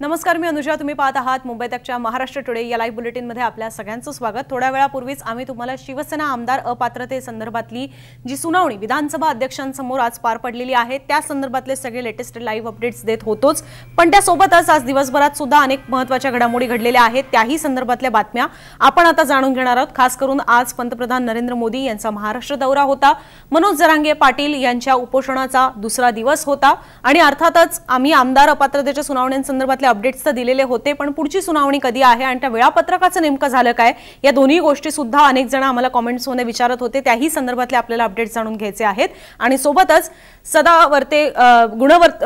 नमस्कार, मी अनुजा. तुम्ही पाहत आहात मुंबई तकच्या महाराष्ट्र टुडे या लाईव्ह बुलेटिनमध्ये आपल्या सगळ्यांचं स्वागत. थोड्या वेळापूर्वीच आम्ही तुम्हाला शिवसेना आमदार अपात्रते संदर्भातली जी सुनावणी विधानसभा अध्यक्षांसमोर आज पार पडलेली आहे त्या संदर्भातले सगळे लेटेस्ट लाईव्ह अपडेट्स देत होतोच. पण त्यासोबतच आज दिवसभरात सुद्धा अनेक महत्त्वाच्या घडामोडी घडलेल्या आहेत. त्याही संदर्भातल्या बातम्या आपण आता जाणून घेणार आहोत. खास करून आज पंतप्रधान नरेंद्र मोदी यांचा महाराष्ट्र दौरा होता. मनोज जरांगे पाटील यांच्या उपोषणाचा दुसरा दिवस होता आणि अर्थातच आम्ही आमदार अपात्रतेच्या सुनावण्यांसंदर्भातले अपडेट्स तर दिलेले होते. पण पुढची सुनावणी कधी आहे आणि त्या वेळापत्रकाचं नेमकं झालं काय या दोन्ही गोष्टी सुद्धा अनेक जण आम्हाला कमेंट्स मध्ये विचारत होते. त्याही संदर्भातले आपल्याला अपडेट्स जाणून घ्यायचे आहेत. आणि सोबतच सदावर्ते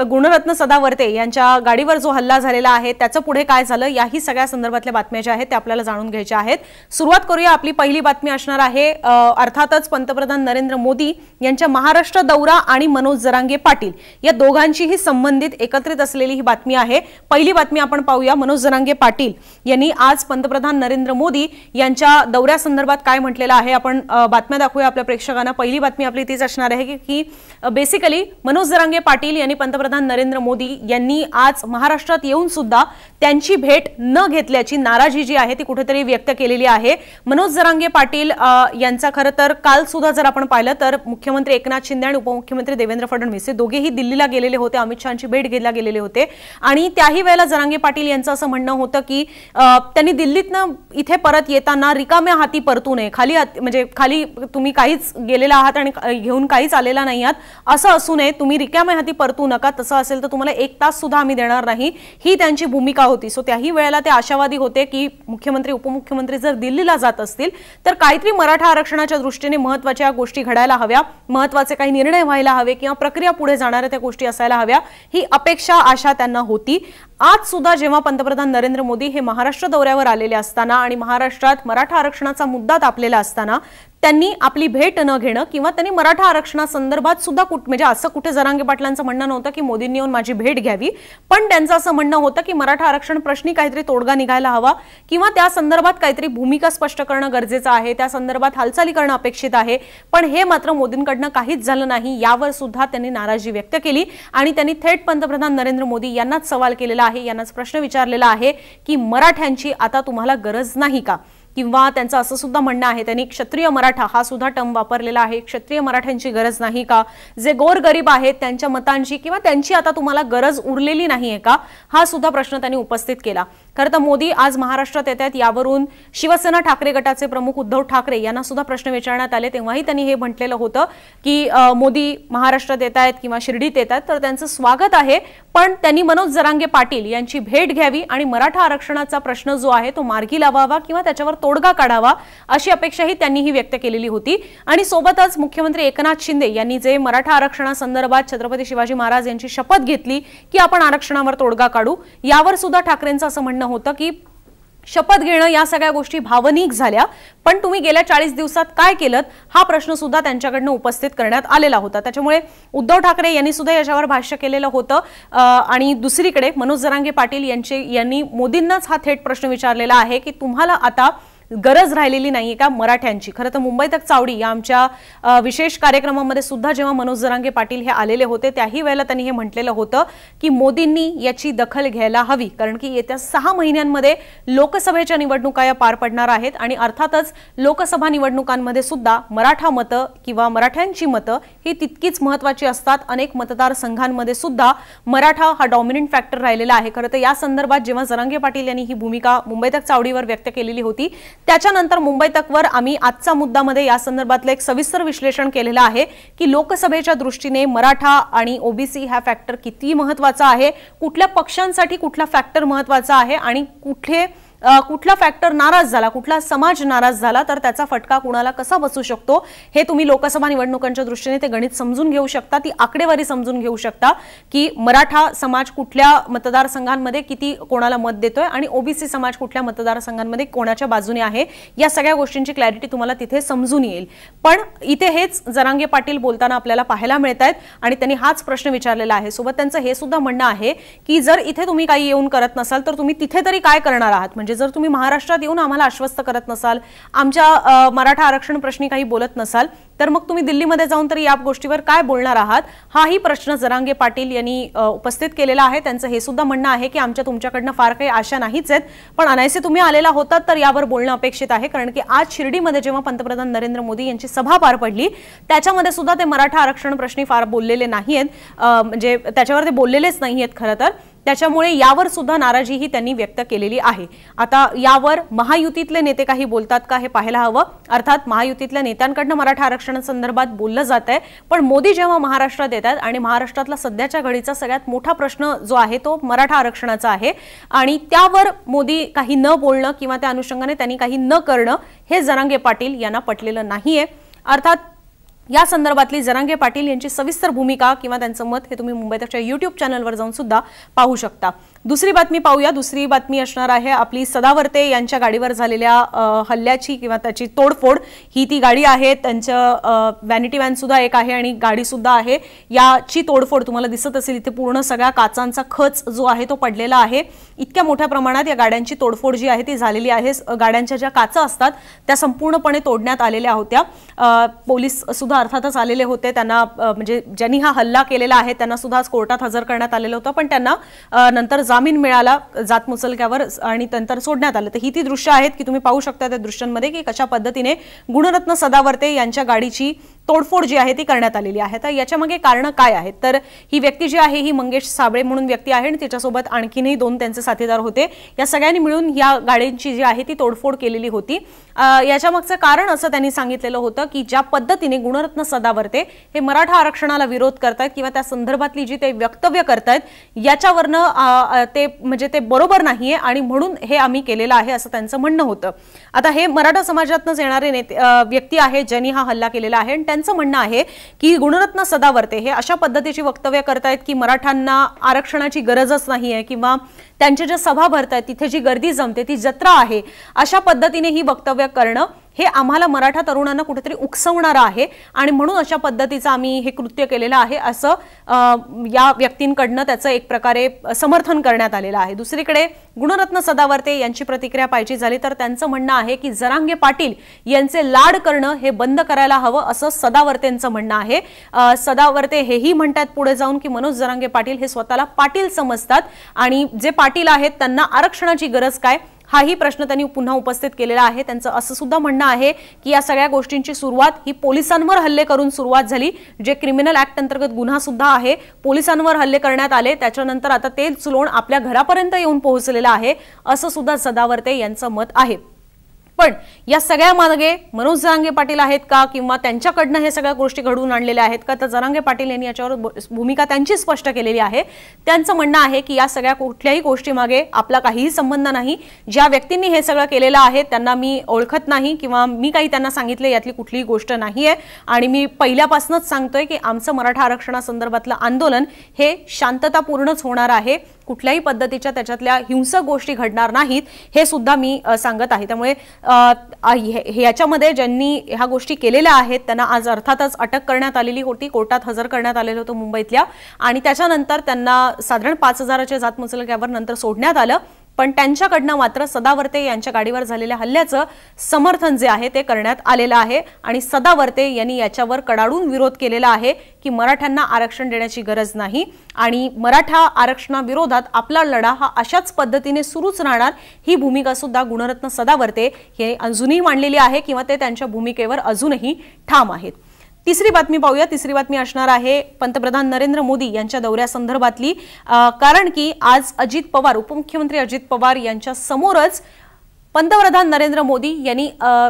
गुणरत्न सदावर्ते यांच्या गाडीवर जो हल्ला झालेला आहे त्याचं पुढे काय झालं याही सगळ्या संदर्भातल्या बातम्या ज्या आहेत त्या आपल्याला जाणून घ्यायच्या आहेत. सुरुवात करूया. आपली पहिली बातमी असणार आहे अर्थातच पंतप्रधान नरेंद्र मोदी यांच्या महाराष्ट्र दौरा आणि मनोज जरांगे पाटील या दोघांचीही संबंधित एकत्रित असलेली ही बातमी आहे. पहिली बातमी आपण पाहूया. मनोज जरांगे पाटील यांनी आज पंतप्रधान नरेंद्र मोदी यांच्या दौऱ्यासंदर्भात काय म्हटलेलं आहे आपण बातम्या दाखवूया आपल्या प्रेक्षकांना. पहिली बातमी आपली तीच असणार आहे की बेसिकली मनोज जरांगे पाटील यांनी पंतप्रधान नरेंद्र मोदी यांनी आज महाराष्ट्रात येऊन सुद्धा त्यांची भेट न घेतल्याची नाराजी जी आहे ती कुठेतरी व्यक्त केलेली आहे. मनोज जरांगे पाटील यांचा खरं तर काल सुद्धा जर आपण पाहिलं तर मुख्यमंत्री एकनाथ शिंदे आणि उपमुख्यमंत्री देवेंद्र फडणवीस हे दोघेही दिल्लीला गेलेले होते. अमित शहांची भेट घ्यायला गेलेले होते आणि त्याही वेळेला जरांगे पाटील यांचं असं म्हणणं होतं की त्यांनी दिल्लीतनं इथे परत येताना रिकाम्या हाती परतू नये. खाली तुम्ही काहीच गेलेला आहात आणि घेऊन काहीच आलेला नाही आहात असं असू नये. तुम्ही रिकाम्या हाती परतू नका. तसं असेल तर तुम्हाला 1 तास सुद्धा आम्ही देणार नाही ही त्यांची भूमिका होती. सो त्याही वेळेला ते आशावादी होते की मुख्यमंत्री उपमुख्यमंत्री जर दिल्लीला जात असतील तर काहीतरी मराठा आरक्षणाच्या दृष्टीने महत्त्वाच्या गोष्टी घडायला हव्या, महत्त्वाचे काही निर्णय व्हायला हवे किंवा प्रक्रिया पुढे जाणाऱ्या त्या गोष्टी असायला हव्या ही अपेक्षा आशा त्यांना होती. आज सुद्धा जेव्हा पंतप्रधान नरेंद्र मोदी हे महाराष्ट्र दौऱ्यावर आलेले असताना आणि महाराष्ट्रात मराठा आरक्षणाचा मुद्दा तापलेला असताना त्यांनी आपली भेट न घेणं किंवा त्यांनी मराठा आरक्षणासंदर्भात सुद्धा म्हणजे असं कुठे जरांगे पाटलांचं म्हणणं नव्हतं की मोदींनी येऊन माझी भेट घ्यावी, पण त्यांचं असं म्हणणं होतं की मराठा आरक्षण प्रश्नी काहीतरी तोडगा निघायला हवा किंवा त्या संदर्भात काहीतरी भूमिका स्पष्ट करणं गरजेचं आहे, त्या संदर्भात हालचाली करणं अपेक्षित आहे. पण हे मात्र मोदींकडनं काहीच झालं नाही. यावर सुद्धा त्यांनी नाराजी व्यक्त केली आणि त्यांनी थेट पंतप्रधान नरेंद्र मोदी यांनाच सवाल केलेला आहे, यांनाच प्रश्न विचारलेला आहे की मराठ्यांची आता तुम्हाला गरज नाही का? किंवा त्यांचं असं सुद्धा म्हणणं आहे, त्यांनी क्षत्रिय मराठा हा सुद्धा टर्म वापरलेला आहे. क्षत्रिय मराठ्यांची गरज नाही का? जे गोरगरीब आहेत त्यांच्या मतांची किंवा त्यांची आता तुम्हाला गरज उरलेली नाहीये का? हा सुद्धा प्रश्न त्यांनी उपस्थित केला. खरं तर मोदी आज महाराष्ट्रात येत आहेत. यावरून शिवसेना ठाकरे गटाचे प्रमुख उद्धव ठाकरे यांना सुद्धा प्रश्न विचारण्यात आले. तेव्हाही त्यांनी हे म्हटलेलं होतं की मोदी महाराष्ट्रात येत आहेत किंवा शिर्डीत येत आहेत तर त्यांचं स्वागत आहे, पण त्यांनी मनोज जरांगे पाटील यांची भेट घ्यावी आणि मराठा आरक्षणाचा प्रश्न जो आहे तो मार्गी लावावा किंवा त्याच्यावर तोडगा काढावा अशी अपेक्षाही त्यांनीही व्यक्त केलेली होती. आणि सोबतच मुख्यमंत्री एकनाथ शिंदे यांनी जे मराठा आरक्षणासंदर्भात छत्रपती शिवाजी महाराज यांची शपथ घेतली की आपण आरक्षणावर तोडगा काढू, यावर सुद्धा ठाकरेंचं असं म्हणणं होतं की शपथ घेणं या सगळ्या गोष्टी भावनिक झाल्या, पण तुम्ही गेल्या 40 दिवसात काय केलं हा प्रश्न सुद्धा त्यांच्याकडनं उपस्थित करण्यात आलेला होता. त्याच्यामुळे उद्धव ठाकरे यांनी सुद्धा याच्यावर भाष्य केलेलं होतं. आणि दुसरीकडे मनोज जरांगे पाटील यांनी मोदींनाच हा थेट प्रश्न विचारलेला आहे की तुम्हाला आता गरज राहिलेली नाहीये का मराठ्यांची? खरं तर मुंबई तक चावडी या आमच्या विशेष कार्यक्रमामध्ये सुद्धा जेव्हा मनोज जरांगे पाटील हे आलेले होते त्याही वेळेला त्यांनी हे म्हटलेलं होतं की मोदींनी याची दखल घ्यायला हवी, कारण की येत्या 6 महिन्यांमध्ये लोकसभेच्या निवडणुका या पार पडणार आहेत आणि अर्थातच लोकसभा निवडणुकांमध्ये सुद्धा मराठा मतं किंवा मराठ्यांची मतं ही तितकीच महत्त्वाची असतात. अनेक मतदारसंघांमध्ये सुद्धा मराठा हा डॉमिनंट फॅक्टर राहिलेला आहे. खरं तर या संदर्भात जेव्हा जरांगे पाटील यांनी ही भूमिका मुंबई तक चावडीवर व्यक्त केलेली होती त्याच्यानंतर मुंबई तकवर आम्ही आजच्या मुद्द्यामध्ये या संदर्भातलं एक सविस्तर विश्लेषण केलेलं आहे की लोकसभेच्या दृष्टीने मराठा आणि ओबीसी हा फॅक्टर किती महत्त्वाचा आहे, कुठल्या पक्षांसाठी कुठला फॅक्टर महत्त्वाचा आहे आणि कुठला फॅक्टर नाराज झाला, कुठला समाज नाराज झाला तर त्याचा फटका कुणाला कसा बसू शकतो हे तुम्ही लोकसभा निवडणुकांच्या दृष्टीने ते गणित समजून घेऊ शकता, ती आकडेवारी समजून घेऊ शकता की मराठा समाज कुठल्या मतदारसंघांमध्ये किती कोणाला मत देतोय आणि ओबीसी समाज कुठल्या मतदारसंघांमध्ये कोणाच्या बाजूने आहे. या सगळ्या गोष्टींची क्लॅरिटी तुम्हाला तिथे समजून येईल. पण इथे हेच जरांगे पाटील बोलताना आपल्याला पाहायला मिळत आहेत आणि त्यांनी हाच प्रश्न विचारलेला आहे. सोबत त्यांचं हे सुद्धा म्हणणं आहे की जर इथे तुम्ही काही येऊन करत नसाल तर तुम्ही तिथे तरी काय करणार आहात? म्हणजे म्हणजे जर तुम्ही महाराष्ट्रात येऊन आम्हाला आश्वस्त करत नसाल, आमच्या मराठा आरक्षण प्रश्नी काही बोलत नसाल, तर मग तुम्ही दिल्लीमध्ये जाऊन तरी या गोष्टीवर काय बोलणार आहात, हाही प्रश्न जरांगे पाटील यांनी उपस्थित केलेला आहे। त्यांचं हे सुद्धा म्हणणं आहे की आमच्या तुमच्याकडनं फार काही आशा नाहीच आहेत, पण अनायसे तुम्ही आलेला होतात तर यावर बोलणं अपेक्षित आहे। कारण की आज शिर्डीमध्ये जेव्हा पंतप्रधान नरेंद्र मोदी यांची सभा पार पडली त्याच्यामध्ये सुद्धा ते मराठा आरक्षण प्रश्नी फार बोललेले नाहीयेत, म्हणजे त्याच्यावर ते बोललेलेच नाहीयेत खरं तर। त्याच्यामुळे यावर सुद्धा नाराजी ही त्यांनी व्यक्त केलेली आहे। आता यावर महायुतीतले नेते काही बोलतात का हे पाहायला हवं। अर्थात महायुतीतल्या नेत्यांकडनं मराठा आरक्षणासंदर्भात बोललं जात आहे, पण मोदी जेव्हा महाराष्ट्रात येतात आणि महाराष्ट्रातला सध्याच्या घडीचा सगळ्यात मोठा प्रश्न जो आहे तो मराठा आरक्षणाचा आहे आणि त्यावर मोदी काही न बोलणं किंवा त्या अनुषंगाने त्यांनी काही न करणं हे जरांगे पाटील यांना पटलेलं नाहीये। अर्थात या संदर्भातली जरांगे पाटील यांची सविस्तर भूमिका किंवा त्यांचं मत हे तुम्ही मुंबई तकच्या YouTube चॅनलवर जाऊन सुद्धा पाहू शकता। दुसरी बातमी पाहूया। दुसरी बातमी असणार आहे आपली सदावर्ते यांच्या गाडीवर झालेल्या हल्ल्याची किंवा त्याची तोडफोड। ही ती गाडी आहे, त्यांचं वॅनिटी व्हॅन सुद्धा एक आहे आणि गाडी सुद्धा आहे। याची तोडफोड तुम्हाला दिसत असेल, इथे पूर्ण सगळ्या काचांचा खच जो आहे तो पडलेला आहे। इतक्या मोठ्या प्रमाणात या गाड्यांची तोडफोड जी आहे ती झालेली आहे। गाड्यांच्या ज्या काचा असतात त्या संपूर्णपणे तोडण्यात आलेल्या होत्या। पोलीस सुद्धा अर्थातच आलेले होते, त्यांना म्हणजे ज्यांनी हा हल्ला केलेला आहे त्यांना सुद्धा कोर्टात हजर करण्यात आलेलं होतं, पण त्यांना नंतर जामीन मिळाला जात मुचलक्यावर आणि नंतर सोडण्यात आलं। तर ही ती दृश्य आहेत की तुम्ही पाहू शकता त्या दृश्यांमध्ये की कशा पद्धतीने गुणरत्न सदावर्ते यांच्या गाडीची तोडफोड जी आहे ती करण्यात आलेली आहे। तर याच्यामागे कारण काय आहेत, तर ही व्यक्ती जी आहे ही मंगेश साबळे म्हणून व्यक्ती आहे आणि तिच्यासोबत आणखीनही 2 त्यांचे साथीदार होते। या सगळ्यांनी मिळून या गाड्यांची जी आहे ती तोडफोड केलेली होती। याच्यामागचं कारण असं त्यांनी सांगितलेलं होतं की ज्या पद्धतीने गुणरत्न सदावर्ते हे मराठा आरक्षणाला विरोध करतात किंवा त्या संदर्भातली जी ते वक्तव्य करतात याच्यावरनं ते म्हणजे ते बरोबर नाहीये आणि म्हणून हे आम्ही केलेलं आहे असं त्यांचं म्हणणं होतं। आता हे मराठा समाजातूनच येणारे नेते व्यक्ती आहे ज्यांनी हा हल्ला केलेला आहे आणि त्यांचं म्हणणं आहे की गुणरत्न सदावर्ते हे अशा पद्धतीची वक्तव्य करतायत की मराठ्यांना आरक्षणाची गरजच नाहीये किंवा त्यांच्या ज्या सभा भरतात तिथे जी गर्दी जमते ती जत्रा आहे, अशा पद्धतीने ही वक्तव्य करणं हे आम्हाला मराठा तरुणांना कुठेतरी उकसवणारं आहे आणि म्हणून अशा पद्धतीचं आम्ही हे कृत्य केलेलं आहे असं या व्यक्तींकडनं त्याचं एक प्रकारे समर्थन करण्यात आलेलं आहे। दुसरीकडे गुणरत्न सदावर्ते यांची प्रतिक्रिया पाहिजे झाली तर त्यांचं म्हणणं आहे की जरांगे पाटील यांचे लाड करणं हे बंद करायला हवं असं सदावर्तेंचं म्हणणं आहे। सदावर्ते हेही म्हणतात पुढे जाऊन की मनोज जरांगे पाटील हे स्वतःला पाटील समजतात आणि जे पाटील आहेत त्यांना आरक्षणाची गरज काय हाही प्रश्न त्यांनी पुन्हा उपस्थित केलेला आहे। त्यांचं असं सुद्धा म्हणणं आहे की या सगळ्या गोष्टींची सुरुवात ही पोलिसांवर हल्ले करून सुरुवात झाली, जे क्रिमिनल ऍक्ट अंतर्गत गुन्हा सुद्धा आहे। पोलिसांवर हल्ले करण्यात आले, त्याच्यानंतर आता ते चुलोण आपल्या घरापर्यंत येऊन पोहोचलेलं आहे असं सुद्धा सदावर्ते यांचं मत आहे। पण या सगळ्या मागे मनोज जरांगे पाटील आहेत का किंवा त्यांच्याकडनं हे सगळ्या गोष्टी घडवून आणलेल्या आहेत का, तर जरांगे पाटील यांनी याच्यावर भूमिका त्यांची स्पष्ट केलेली आहे। त्यांचं म्हणणं आहे की या सगळ्या कुठल्याही गोष्टीमागे आपला काहीही संबंध नाही। ज्या व्यक्तींनी हे सगळं केलेलं आहे त्यांना मी ओळखत नाही किंवा मी काही त्यांना सांगितले यातली कुठलीही गोष्ट नाहीये आणि मी पहिल्यापासूनच सांगतोय की आमचं मराठा आरक्षणासंदर्भातलं आंदोलन हे शांततापूर्णच होणार आहे, कुठल्याही पद्धतीच्या त्याच्यातल्या हिंसक गोष्टी घडणार नाहीत हे सुद्धा मी सांगत आहे। त्यामुळे याच्यामध्ये ज्यांनी ह्या गोष्टी केलेल्या आहेत त्यांना आज अर्थातच अटक करण्यात आलेली होती, कोर्टात हजर करण्यात आलेलं होतं मुंबईतल्या आणि त्याच्यानंतर त्यांना साधारण 5000च्या जात मुचलक्यावर नंतर सोडण्यात आलं। पण त्यांच्याकडनं मात्र सदावर्ते यांच्या गाडीवर झालेल्या हल्ल्याचं समर्थन जे आहे ते करण्यात आलेलं आहे आणि सदावर्ते यांनी याच्यावर कडाडून विरोध केलेला आहे की मराठ्यांना आरक्षण देण्याची गरज नाही आणि मराठा आरक्षणाविरोधात आपला लढा हा अशाच पद्धतीने सुरूच राहणार, ही भूमिका सुद्धा गुणरत्न सदावर्ते हे अजूनही मांडलेली आहे किंवा ते त्यांच्या भूमिकेवर अजूनही ठाम आहेत। तिसरी बातमी पाहूया। तिसरी बातमी असणार आहे पंतप्रधान नरेंद्र मोदी यांच्या दौऱ्यासंदर्भातली, कारण की आज अजित पवार उपमुख्यमंत्री अजित पवार यांच्या समोरच पंतप्रधान नरेंद्र मोदी यांनी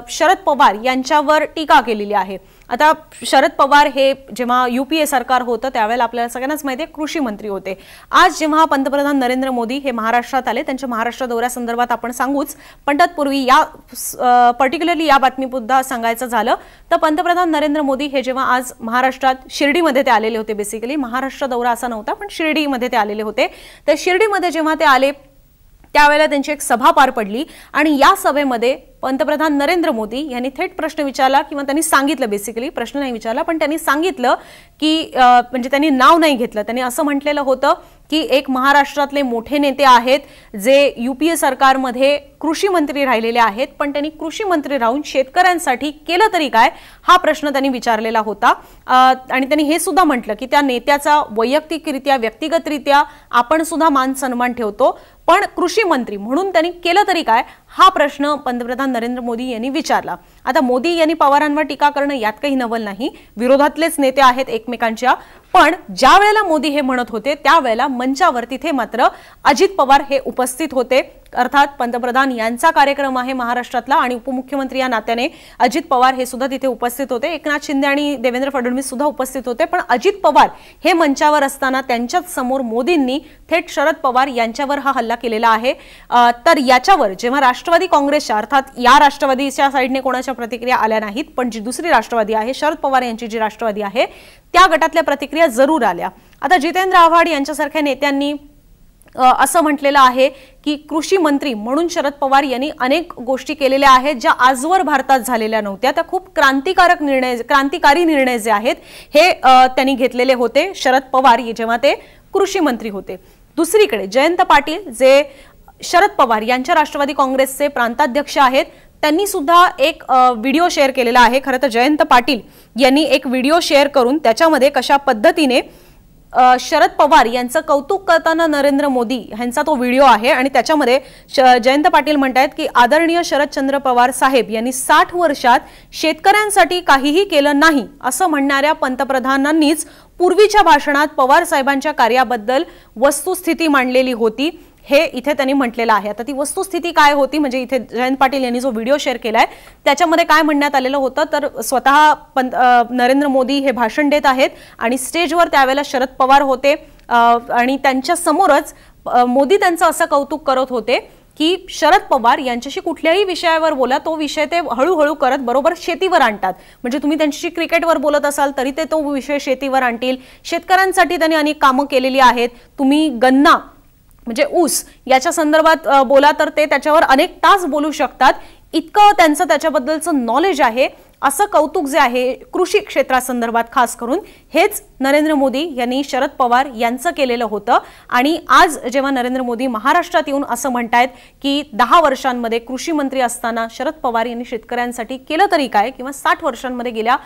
शरद पवार यांच्यावर टीका केलेली आहे। आता शरद पवार हे जेव्हा यूपीए सरकार होतं त्यावेळेला आपल्याला सगळ्यांनाच माहिती आहे कृषी मंत्री होते। आज जेव्हा पंतप्रधान नरेंद्र मोदी हे महाराष्ट्रात आले त्यांच्या महाराष्ट्र दौऱ्यासंदर्भात आपण सांगूच, पण तत्पूर्वी या पर्टिक्युलरली या बातमीपुद्धा सांगायचं झालं तर पंतप्रधान नरेंद्र मोदी हे जेव्हा आज महाराष्ट्रात शिर्डीमध्ये ते आलेले होते, बेसिकली महाराष्ट्र दौरा असा नव्हता पण शिर्डीमध्ये ते आलेले होते, तर शिर्डीमध्ये जेव्हा ते आले त्यावेळेला त्यांची एक सभा पार पडली आणि या सभेमध्ये पंतप्रधान नरेंद्र मोदी यांनी थेट प्रश्न विचारला किंवा त्यांनी सांगितलं, बेसिकली प्रश्न नाही विचारला पण त्यांनी सांगितलं की म्हणजे त्यांनी नाव नाही घेतलं, त्यांनी असं म्हटलेलं होतं की एक महाराष्ट्रातले मोठे नेते आहेत जे यूपीए सरकारमध्ये कृषी मंत्री राहिलेले आहेत, पण त्यांनी कृषी मंत्री राहून शेतकऱ्यांसाठी केलं तरी काय, हा प्रश्न त्यांनी विचारलेला होता। आणि त्यांनी हे सुद्धा म्हटलं की त्या नेत्याचा वैयक्तिकरित्या व्यक्तिगतरित्या आपण सुद्धा मान सन्मान ठेवतो, पण कृषी मंत्री म्हणून त्यांनी केलं तरी काय, हा प्रश्न पंतप्रधान नरेंद्र मोदी यांनी विचारला। आता मोदी यांनी पवारांवर टीका करणं यात काही नवल नाही, विरोधातलेच नेते आहेत एकमेकांच्या, पण ज्या वेळेला मोदी हे म्हणत होते त्यावेळेला मंचावर तिथे मात्र अजित पवार हे उपस्थित होते। अर्थात पंतप्रधान यांचा कार्यक्रम आहे महाराष्ट्रातला आणि उपमुख्यमंत्री या नात्याने अजित पवार हे सुद्धा तिथे उपस्थित होते, एकनाथ शिंदे आणि देवेंद्र फडणवीस सुद्धा उपस्थित होते, पण अजित पवार हे मंचावर असताना त्यांच्याच समोर मोदींनी थेट शरद पवार यांच्यावर हा हल्ला केलेला आहे। तर याच्यावर जेव्हा राष्ट्रवादी काँग्रेसच्या अर्थात या राष्ट्रवादीच्या साइडने कोणाच्या प्रतिक्रिया आल्या नाहीत, पण जी दुसरी राष्ट्रवादी आहे शरद पवार यांची जी राष्ट्रवादी आहे त्या गटातल्या प्रतिक्रिया जरूर आल्या। आता जितेंद्र आव्हाड यांच्यासारख्या नेत्यांनी असं म्हटलेलं आहे की कृषी मंत्री म्हणून शरद पवार यांनी अनेक गोष्टी केलेल्या आहेत ज्या आजवर भारतात झालेल्या नव्हत्या, त्या खूप क्रांतिकारी निर्णय जे आहेत हे त्यांनी घेतलेले होते शरद पवार जेव्हा ते कृषी मंत्री होते। दुसरीकडे जयंत पाटील जे शरद पवार यांच्या राष्ट्रवादी काँग्रेसचे प्रांताध्यक्ष आहेत, त्यांनी सुद्धा एक व्हिडिओ शेअर केलेला आहे। खरं तर जयंत पाटील यांनी एक व्हिडिओ शेअर करून त्याच्यामध्ये कशा पद्धतीने शरद पवार यांचं कौतुक करताना नरेंद्र मोदी यांचा तो व्हिडिओ आहे आणि त्याच्यामध्ये जयंत पाटील म्हणतात की आदरणीय शरदचंद्र पवार साहेब यांनी 60 वर्षात शेतकऱ्यांसाठी काहीही केलं नाही असं म्हणणाऱ्या पंतप्रधानांनीच पूर्वीच्या भाषणात पवार साहेबांच्या कार्याबद्दल वस्तुस्थिती मांडलेली होती, हे इथे त्यांनी म्हटलेलं आहे। आता ती वस्तुस्थिती काय होती, म्हणजे इथे जयंत पाटील यांनी जो व्हिडिओ शेअर केलाय त्याच्यामध्ये काय म्हणण्यात आलेलं होतं, तर स्वतः नरेंद्र मोदी हे भाषण देत आहेत आणि स्टेजवर त्यावेळेला शरद पवार होते आणि त्यांच्या समोरच मोदी त्यांचं असं कौतुक करत होते की शरद पवार यांच्याशी कुठल्याही विषयावर बोला तो विषय ते हळूहळू करत बरोबर शेतीवर आणतात, म्हणजे तुम्ही त्यांच्याशी क्रिकेटवर बोलत असाल तरी ते तो विषय शेतीवर आणतील। शेतकऱ्यांसाठी त्यांनी अनेक कामं केलेली आहेत, तुम्ही गन्ना म्हणजे ऊस याच्या संदर्भात बोला तर ते त्याच्यावर अनेक तास बोलू शकतात, इतकं त्यांचं त्याच्याबद्दलचं नॉलेज आहे, असं कौतुक जे आहे कृषी क्षेत्रासंदर्भात खास करून हेच नरेंद्र मोदी यांनी शरद पवार यांचं केलेलं होतं। आणि आज जेव्हा नरेंद्र मोदी महाराष्ट्रात येऊन असं म्हणतायत की 10 वर्षांमध्ये कृषी मंत्री असताना शरद पवार यांनी शेतकऱ्यांसाठी केलं तरी काय, किंवा 60 वर्षांमध्ये गेल्या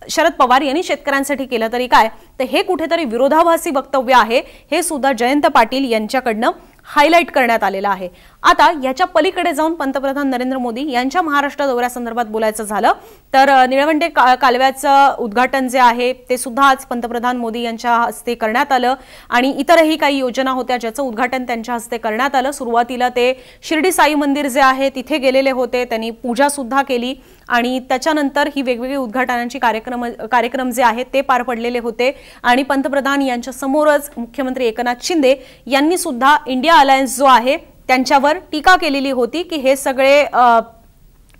शरद पवार यांनी शेतकऱ्यांसाठी केलं तरी काय, तर हे कुठेतरी विरोधाभासी वक्तव्य आहे, हे सुद्धा जयंत पाटील यांच्याकडनं हायलाइट करण्यात आलेलं आहे। आता याच्या पलीकडे जाऊन पंतप्रधान नरेंद्र मोदी यांच्या महाराष्ट्र दौऱ्यासंदर्भात बोलायचं झालं तर निळवंडे कालव्याचं उद्घाटन जे आहे ते सुद्धा आज पंतप्रधान मोदी यांच्या हस्ते करण्यात आलं आणि इतरही काही योजना होत्या ज्याचं उद्घाटन त्यांच्या हस्ते करण्यात आलं। सुरुवातीला ते शिर्डी साई मंदिर जे आहे तिथे गेलेले होते, त्यांनी पूजा सुद्धा केली आणि त्याच्यानंतर ही वेगवेगळी उद्घाटनांची कार्यक्रम जे आहेत ते पार पडलेले होते आणि पंतप्रधान यांच्या समोरच मुख्यमंत्री एकनाथ शिंदे यांनी सुद्धा इंडिया अलायन्स जो आहे त्यांच्यावर टीका केलेली होती की हे सगळे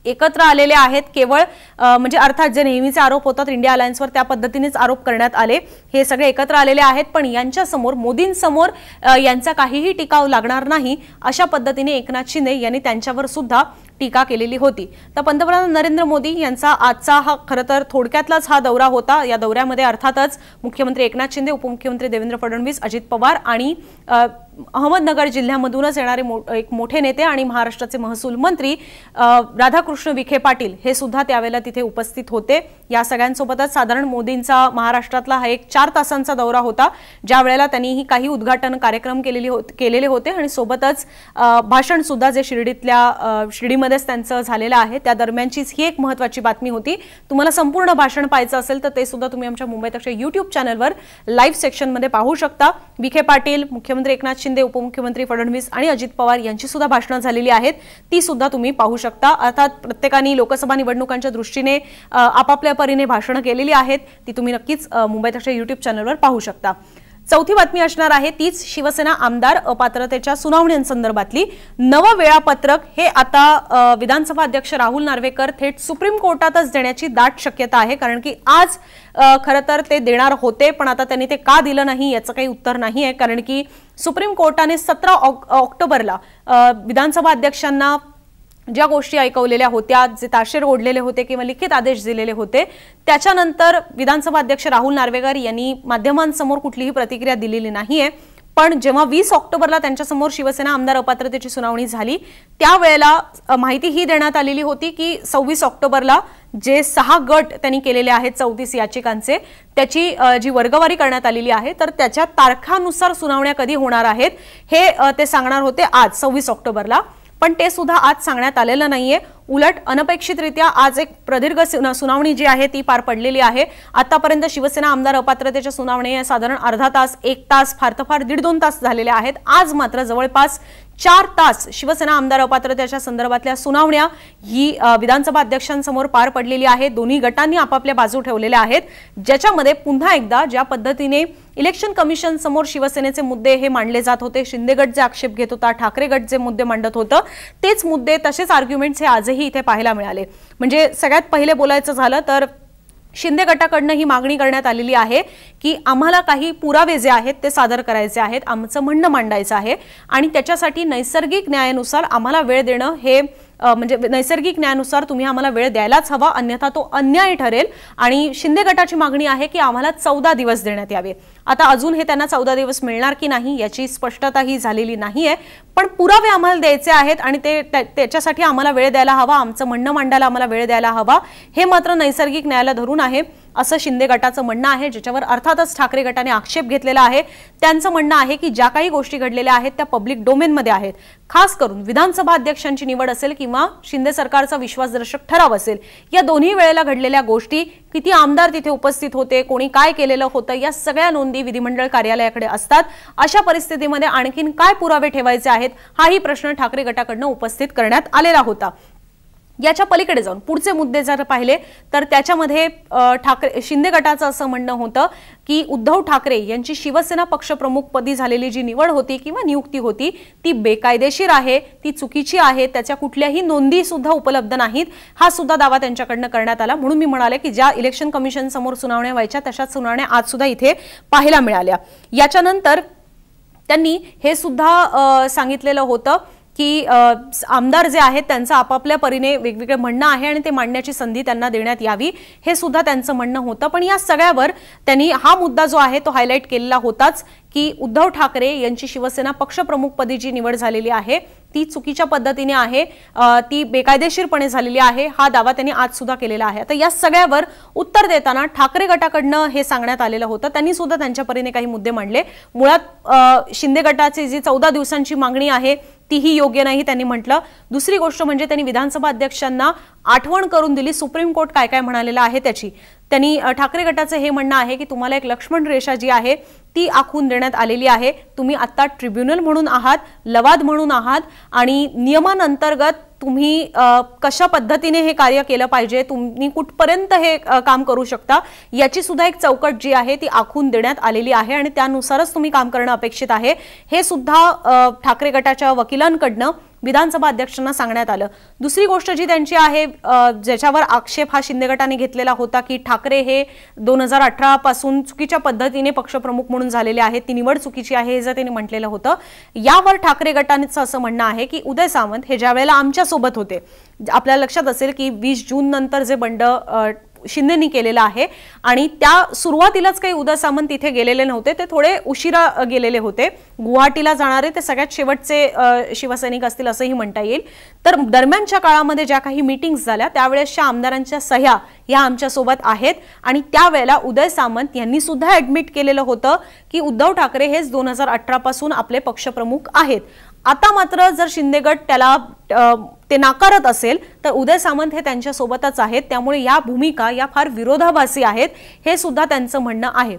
एकत्र आलेले आहेत, केवळ म्हणजे अर्थात जे नेहमीचे आरोप होतात इंडिया अलायन्सवर त्या पद्धतीनेच आरोप करण्यात आले, हे सगळे एकत्र आलेले आहेत, पण यांच्या समोर मोदींसमोर यांचा काहीही टिकाव लागणार नाही अशा पद्धतीने एकनाथ शिंदे यांनी त्यांच्यावर सुद्धा टीका केलेली होती। तर पंतप्रधान नरेंद्र मोदी यांचा आजचा हा खरं तर थोडक्यातलाच हा दौरा होता। या दौऱ्यामध्ये अर्थातच मुख्यमंत्री एकनाथ शिंदे, उपमुख्यमंत्री देवेंद्र फडणवीस, अजित पवार आणि अहमदनगर जिल्ह्यामधूनच येणारे एक मोठे नेते आणि महाराष्ट्राचे महसूल मंत्री राधाकृष्ण विखे पाटील हे सुद्धा त्यावेळेला तिथे उपस्थित होते। या सगळ्यांसोबतच साधारण मोदींचा महाराष्ट्रातला हा एक 4 तासांचा दौरा होता, ज्या वेळेला त्यांनी काही उद्घाटन कार्यक्रम केलेले होते आणि सोबतच भाषण सुद्धा जे शिर्डीमध्येच त्यांचं झालेलं आहे त्या दरम्यानचीच ही एक महत्त्वाची बातमी होती। तुम्हाला संपूर्ण भाषण पाहायचं असेल तर ते सुद्धा तुम्ही आमच्या मुंबई तकच्या YouTube चॅनलवर लाईव्ह सेक्शनमध्ये पाहू शकता। विखे पाटील, मुख्यमंत्री एकनाथ शिंदे, उपमुख्यमंत्री फडणवीस आणि अजित पवार यांची सुद्धा भाषणं झालेली आहेत, ती सुद्धा तुम्ही पाहू शकता। अर्थात प्रत्येकाने लोकसभा निवडणुकांच्या दृष्टीने आपापल्या परीने भाषणं केलेली आहेत, ती तुम्ही नक्कीच मुंबई तकच्या YouTube चॅनलवर पाहू शकता। चौथी बातमी असणार आहे तीच शिवसेना आमदार अपात्रतेच्या सुनावणीसंदर्भातली। नवं वेळापत्रक हे आता विधानसभा अध्यक्ष राहुल नार्वेकर थेट सुप्रीम कोर्टातच देण्याची दाट शक्यता आहे, कारण की आज खरं तर ते देणार होते पण आता त्यांनी ते का दिलं नाही याचं काही उत्तर नाही आहे, कारण की सुप्रीम कोर्टाने 17 ऑक्टोबरला विधानसभा अध्यक्षांना ज्या गोष्टी ऐकवलेल्या होत्या, जे ताशेर ओढलेले होते किंवा लिखित आदेश दिलेले होते, त्याच्यानंतर विधानसभा अध्यक्ष राहुल नार्वेकर यांनी माध्यमांसमोर कुठलीही प्रतिक्रिया दिलेली नाहीये। पण जेव्हा 20 ऑक्टोबरला त्यांच्यासमोर शिवसेना आमदार अपात्रतेची सुनावणी झाली, त्यावेळेला माहिती ही देण्यात आलेली होती की 26 ऑक्टोबरला जे 6 गट त्यांनी केलेले आहेत 34 याचिकांचे, त्याची जी वर्गवारी करण्यात आलेली आहे, तर त्याच्या तारखानुसार सुनावण्या कधी होणार आहेत हे ते सांगणार होते आज 26 ऑक्टोबरला। पण ते सुद्धा आज सांगण्यात आलेलं नाहीये। उलट अनपेक्षितरित्या आज एक प्रदीर्घ सुनावणी जी आहे ती पार पडलेली आहे। आतापर्यंत शिवसेना आमदार अपात्रतेच्या सुनावणी साधारण अर्धा तास, 1 तास, फार तर फार 1.5-2 तास झालेले आहेत। आज मात्र जवळपास 4 तास शिवसेना आमदार अपात्रतेच्या संदर्भातल्या सुनावण्या ही विधानसभा अध्यक्षांसमोर पार पडलेली आहे। दोन्ही गटांनी आपापल्या बाजू ठेवलेल्या आहेत, ज्याच्यामध्ये पुन्हा एकदा ज्या पद्धतीने इलेक्शन कमिशन समोर शिवसेनेचे मुद्दे हे मांडले जात होते, शिंदे गट जे आक्षेप घेत होता, ठाकरे गट जे मुद्दे मांडत होतं, तेच मुद्दे तसेच आर्ग्युमेंट्स हे आजही इथे पाहायला मिळाले। म्हणजे सगळ्यात पहिले बोलायचं झालं तर शिंदे गटाकडनं ही मागणी करण्यात आलेली आहे की आम्हाला काही पुरावे जे आहेत ते सादर करायचे आहेत, आमचं म्हणणं मांडायचं आहे आणि त्याच्यासाठी नैसर्गिक न्यायानुसार आम्हाला वेळ देणं हे म्हणजे नैसर्गिक न्यायानुसार तुम्ही आम्हाला वेळ द्यायलाच हवा, अन्यथा तो अन्याय ठरेल। आणि शिंदे गटाची मागणी आहे की आम्हाला 14 दिवस देण्यात यावे। आता अजून हे त्यांना 14 दिवस मिळणार की नाही याची स्पष्टता ही झालेली नाहीये, पण पुरावे आम्हाला द्यायचे आहेत आणि त्याच्यासाठी आम्हाला वेळ द्यायला हवा, आमचं म्हणणं मांडायला आम्हाला वेळ द्यायला हवा, हे मात्र नैसर्गिक न्यायाला धरून आहे असं शिंदे गटाचं म्हणणं आहे, ज्याच्यावर अर्थातच ठाकरे गटाने आक्षेप घेतलेला आहे। त्यांचं म्हणणं आहे की ज्या काही गोष्टी घडलेल्या आहेत त्या पब्लिक डोमेनमध्ये आहेत, खास करून विधानसभा अध्यक्षांची निवड असेल किंवा शिंदे सरकारचा विश्वासदर्शक ठराव असेल, या दोन्ही वेळेला घडलेल्या गोष्टी, किती आमदार तिथे उपस्थित होते, कोणी काय केलेलं होतं, या सगळ्या नोंदी विधिमंडळ कार्यालयाकडे असतात। अशा परिस्थितीमध्ये आणखीन काय पुरावे ठेवायचे आहेत हाही प्रश्न ठाकरे गटाकडनं उपस्थित करण्यात आलेला होता। याच्या पलीकडे जाऊन पुढचे मुद्दे जर पाहिले तर त्याच्यामध्ये शिंदे गटाचं असं म्हणणं होतं की उद्धव ठाकरे यांची शिवसेना पक्षप्रमुख पदी झालेली जी निवड होती किंवा नियुक्ती होती ती बेकायदेशीर आहे, ती चुकीची आहे, त्याच्या कुठल्याही नोंदी सुद्धा उपलब्ध नाहीत, हा सुद्धा दावा त्यांच्याकडनं करण्यात आला। म्हणून मी म्हणाले की ज्या इलेक्शन कमिशन समोर सुनावण्या व्हायच्या तशाच सुनावण्या आज सुद्धा इथे पाहायला मिळाल्या। याच्यानंतर त्यांनी हे सुद्धा सांगितलेलं होतं की आमदार जे आहेत त्यांचं आपापल्या परीने वेगवेगळे म्हणणं आहे आणि ते मांडण्याची संधी त्यांना देण्यात यावी, हे सुद्धा त्यांचं म्हणणं होतं। पण या सगळ्यावर त्यांनी हा मुद्दा जो आहे तो हायलाइट केलेला होताच की उद्धव ठाकरे यांची शिवसेना पक्षप्रमुख पदी जी निवड झालेली आहे ती चुकीच्या पद्धतीने आहे, ती बेकायदेशीरपणे झालेली आहे, हा दावा त्यांनी आज सुद्धा केलेला आहे। आता या सगळ्यावर उत्तर देताना ठाकरे गटाकडनं हे सांगण्यात आलेलं होतं, त्यांनी सुद्धा त्यांच्या परीने काही मुद्दे मांडले। मुळात शिंदे गटाची जी 14 दिवसांची मागणी आहे तीही योग्य नाही त्यांनी म्हटलं। दुसरी गोष्ट म्हणजे त्यांनी विधानसभा अध्यक्षांना आठवण करून दिली सुप्रीम कोर्ट काय काय म्हणालेलं आहे त्याची। त्यांनी ठाकरे गटाचं हे म्हणणं आहे की तुम्हाला एक लक्ष्मण रेषा जी आहे ती आखून देण्यात आलेली आहे, तुम्ही आता ट्रिब्युनल म्हणून आहात, लवाद म्हणून आहात आणि नियमांतर्गत तुम्ही कशा पद्धतीने हे कार्य केलं पाहिजे, तुम्ही कुठपर्यंत हे काम करू शकता याची सुद्धा एक चौकट जी आहे ती आखून देण्यात आलेली आहे आणि त्यानुसारच तुम्ही काम करणं अपेक्षित आहे, हे सुद्धा ठाकरे गटाच्या वकिलांकडनं विधानसभा अध्यक्षांना सांगण्यात आलं। दुसरी गोष्ट जी त्यांची आहे ज्याच्यावर आक्षेप हा शिंदे गटाने घेतलेला होता की ठाकरे हे 2018 पासून चुकीच्या पद्धतीने पक्षप्रमुख म्हणून झालेले आहेत, ती निवड चुकीची आहे हे जर त्यांनी म्हटलेलं होतं। यावर ठाकरे गटाचं असं म्हणणं आहे की उदय सामंत हे ज्या वेळेला आमच्या सोबत होते, आपल्याला लक्षात असेल की 20 जून नंतर जे बंड शिंदेनी केलेला आहे आणि त्या सुरुवातीलाच काही उदय सामंत तिथे गेलेले नव्हते, ते थोडे उशिरा गेलेले होते, गुवाहाटीला जाणारे ते सगळ्यात शेवटचे शिवसैनिक असतील असंही म्हणता येईल। तर दरम्यानच्या काळामध्ये ज्या काही मीटिंग्स झाल्या त्यावेळेसच्या आमदारांच्या सह्या या आमच्या सोबत आहेत आणि त्यावेळेला उदय सामंत यांनी सुद्धा ऍडमिट केलेलं होतं की उद्धव ठाकरे हेच 2018 पासून आपले पक्षप्रमुख आहेत। आता मात्र जर शिंदे गट त्याला ते नाकारत असेल तर उदय सामंत हे त्यांच्या सोबतच आहेत, त्यामुळे या भूमिका या फार विरोधाभासी आहेत हे सुद्धा त्यांचं म्हणणं आहे।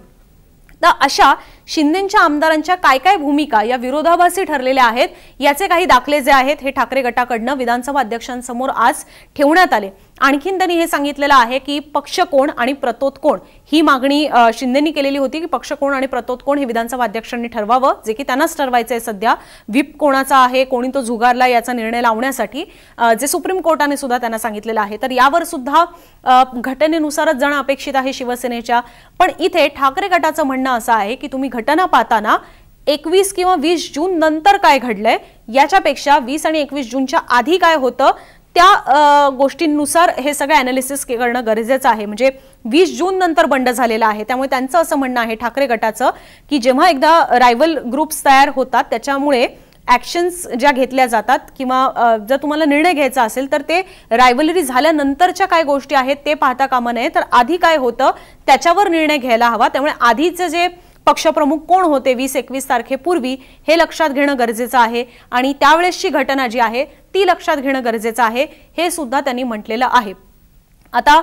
तर अशा शिंदेच्या आमदारांच्या काय काय भूमिका या विरोधाभासी ठरलेल्या आहेत याचे काही दाखले जे आहेत हे ठाकरे गटाकडनं विधानसभा अध्यक्षांसमोर आज ठेवण्यात आले। आणखीन त्यांनी हे सांगितलेलं आहे की पक्ष कोण आणि प्रतोद कोण ही मागणी शिंदेनी केलेली होती की पक्ष कोण आणि प्रतोद कोण हे विधानसभा अध्यक्षांनी ठरवावं, जे की त्यांनाच ठरवायचं आहे सध्या। व्हिप कोणाचा आहे, कोणी तो झुगारला याचा निर्णय लावण्यासाठी जे सुप्रीम कोर्टाने सुद्धा त्यांना सांगितलेलं आहे। तर यावर सुद्धा घटनेनुसारच जाणं अपेक्षित आहे शिवसेनेच्या। पण इथे ठाकरे गटाचं म्हणणं असं आहे की तुम्ही घटना पाहताना 21 किंवा 20 जून नंतर काय घडलंय याच्यापेक्षा 20 आणि 21 जूनच्या आधी काय होतं त्या गोष्टींनुसार हे सगळं अॅनालिसिस करणं गरजेचं आहे। म्हणजे 20 जून नंतर बंड झालेला आहे, त्यामुळे त्यांचं असं म्हणणं आहे ठाकरे गटाचं की जेव्हा एकदा रायव्हल ग्रुप्स तयार होतात त्याच्यामुळे ॲक्शन्स ज्या घेतल्या जातात किंवा जर तुम्हाला निर्णय घ्यायचा असेल तर ते रायव्हलरी झाल्यानंतरच्या काय गोष्टी आहेत ते पाहता कामा नये, तर आधी काय होतं त्याच्यावर निर्णय घ्यायला हवा। त्यामुळे आधीचे जे पक्षप्रमुख कोण होते 20-21 तारखेपूर्वी हे लक्षात घेणं गरजेचं आहे आणि त्यावेळेसची घटना जी आहे ती लक्षात घेणं गरजेचं आहे, हे सुद्धा त्यांनी म्हटलेलं आहे। आता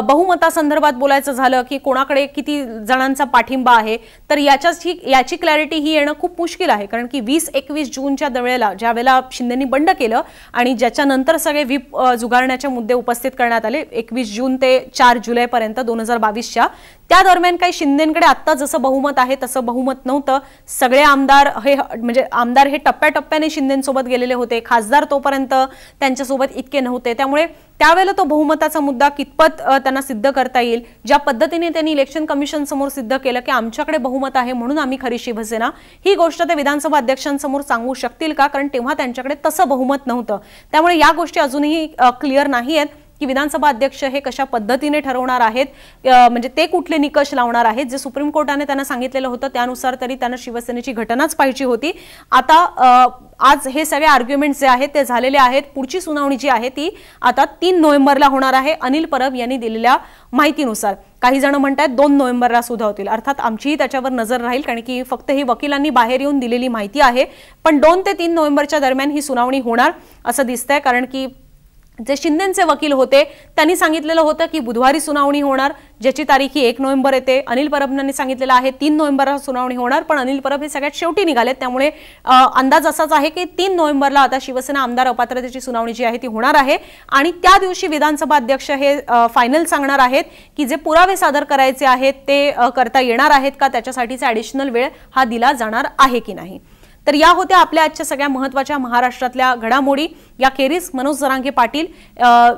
बहुमतासंदर्भात बोलायचं झालं की कोणाकडे किती जणांचा पाठिंबा आहे, तर याची क्लॅरिटी ही येणं खूप मुश्किल आहे, कारण की 20-21 जूनच्या वेळेला ज्यावेळेला शिंदेनी बंड केलं आणि ज्याच्यानंतर सगळे व्हीप जुगारण्याचे मुद्दे उपस्थित करण्यात आले 21 जून ते 4 जुलैपर्यंत 2022च्या, त्या दरम्यान काही शिंदेंकडे आत्ता जसं बहुमत आहे तसं बहुमत नव्हतं। सगळे आमदार हे टप्प्याटप्प्याने शिंदेंसोबत गेलेले होते, खासदार तोपर्यंत त्यांच्यासोबत इतके नव्हते, त्यामुळे त्यावेळेला तो बहुमताचा मुद्दा कितपत त्यांना सिद्ध करता येईल, ज्या पद्धतीने त्यांनी इलेक्शन कमिशन समोर सिद्ध केलं की आमच्याकडे बहुमत आहे म्हणून आम्ही खरी शिवसेना, ही गोष्ट ते विधानसभा अध्यक्षांसमोर सांगू शकतील का, कारण तेव्हा त्यांच्याकडे तसं बहुमत नव्हतं। त्यामुळे या गोष्टी अजूनही क्लिअर नाहीयेत की विधानसभा अध्यक्ष हे कशा पद्धतीने ठरवणार आहेत, म्हणजे ते कुठले निकष लावणार आहेत। जे सुप्रीम कोर्टाने त्यांना सांगितलेलं होतं त्यानुसार तरी त्यांना शिवसेनेची घटनाच पाहिजे होती। आता आज हे सगळे आर्ग्युमेंट्स जे आहेत ते झालेले आहेत। पुढची सुनावणी जी आहे ती आता 3 नोव्हेंबरला होणार आहे अनिल परब यांनी दिलेल्या माहितीनुसार। काही जण म्हणतात 2 नोव्हेंबरला सुद्धा होतील, अर्थात आमचीही त्याच्यावर नजर राहील, कारण की फक्त ही वकिलांनी बाहेर येऊन दिलेली माहिती आहे। पण 2 ते 3 नोव्हेंबरच्या दरम्यान ही सुनावणी होणार असं दिसतंय, कारण की जे शिंदेचे वकील होते त्यांनी सांगितलेलं होतं की बुधवारी सुनावणी होणार, ज्याची तारीख ही 1 नोव्हेंबर येते। अनिल परबयांनी सांगितलेलं आहे 3 नोव्हेंबरला सुनावणी होणार, पण अनिल परब हे सगळ्यात शेवटी निघालेत, त्यामुळे अंदाज असाच आहे की 3 नोव्हेंबरला आता शिवसेना आमदार अपात्रतेची सुनावणी जी आहे ती होणार आहे आणि त्या दिवशी विधानसभा अध्यक्ष हे फायनल सांगणार आहेत की जे पुरावे सादर करायचे आहेत ते करता येणार आहेत का, त्याच्यासाठीचा ॲडिशनल वेळ हा दिला जाणार आहे की नाही। तर या होत्या आपल्या आजच्या सगळ्या महत्त्वाच्या महाराष्ट्रातल्या घडामोडी। याखेरीज मनोज जरांगे पाटील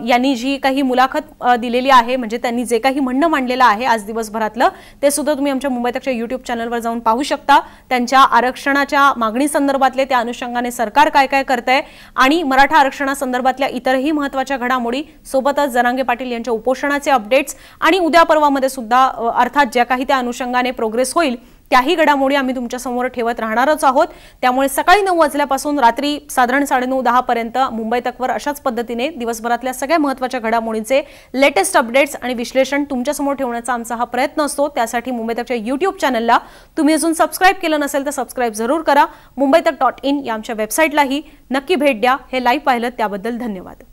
यांनी जी काही मुलाखत दिलेली आहे, म्हणजे त्यांनी जे काही म्हणणं मांडलेलं आहे आज दिवसभरातलं, ते सुद्धा तुम्ही आमच्या मुंबई तकच्या YouTube चॅनलवर जाऊन पाहू शकता। त्यांच्या आरक्षणाच्या मागणी संदर्भातले त्या अनुषंगाने सरकार काय काय करतंय आणि मराठा आरक्षणासंदर्भातल्या इतरही महत्त्वाच्या घडामोडी, सोबतच जरांगे पाटील यांच्या उपोषणाचे अपडेट्स आणि उद्या परवामध्ये सुद्धा अर्थात ज्या काही त्या अनुषंगाने प्रोग्रेस होईल त्याही घडामोडी आम्ही तुमच्या समोर ठेवत राहणारच आहोत। त्यामुळे सकाळी 9 वाजल्यापासून रात्री साधारण 9:30-10 पर्यंत मुंबई तकवर अशाच पद्धतीने दिवसभरातल्या सगळ्या महत्त्वाच्या घडामोडींचे लेटेस्ट अपडेट्स आणि विश्लेषण तुमच्या समोर ठेवण्याचा आमचा हा प्रयत्न असतो। त्यासाठी मुंबई तकच्या YouTube चॅनलला तुम्ही अजून सबस्क्राइब केलं नसेल तर सबस्क्राइब जरूर करा। मुंबईतक.in या आमच्या वेबसाईटलाही नक्की भेट द्या। हे लाईव्ह पाहिलं त्याबद्दल धन्यवाद।